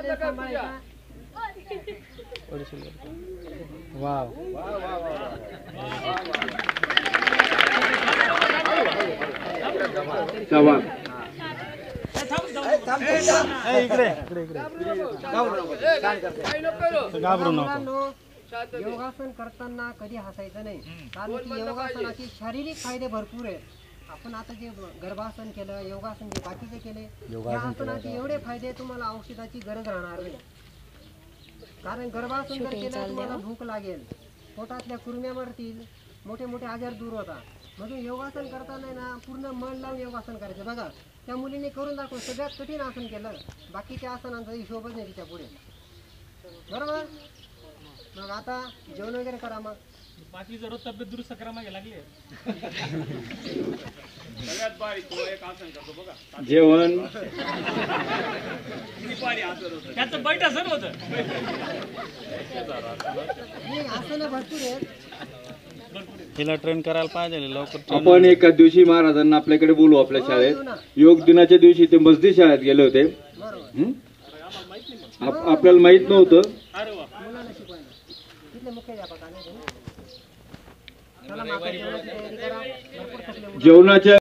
मध्ये सांभाळायचा. वाव इकडे इकडे इकडे घाबरू नको. योगासन करताना कधी हसायचं नाही, कारण की योगासनाचे शारीरिक फायदे भरपूर आहेत. आपण आता जे गर्भासन केलं, योगासन जे बाकीचे केले, या आसनाचे एवढे फायदे तुम्हाला औषधाची गरज राहणार नाही. कारण गर्भासन जर केलं तुम्हाला भूक लागेल, पोटातल्या कुरम्या मरतील, मोठे मोठे आजार दूर होतात. म्हणून योगासन करताना ना पूर्ण मन लावून योगासन करायचं. बघा त्या मुलीने करून दाखवलं, सगळ्यात कठीण आसन केलं, बाकीच्या आसनांचा हिशोबच नाही तिच्या पुढे. बरोबर. मग आता जेवण वगैरे करा. मग बाकी जरूर तब्येत दुरुस्त करा मागे लागले. जेवण त्याचं बैठ असं होतं. आसनं भरपूर आहेत. हिला ट्रेन करायला पाहिजे लवकर. आपण एका दिवशी महाराजांना आपल्याकडे बोलू आपल्या शाळेत. योग दिनाच्या दिवशी ते मस्जिद शाळेत गेले होते. आपल्याला माहित नव्हतं. जेवणाच्या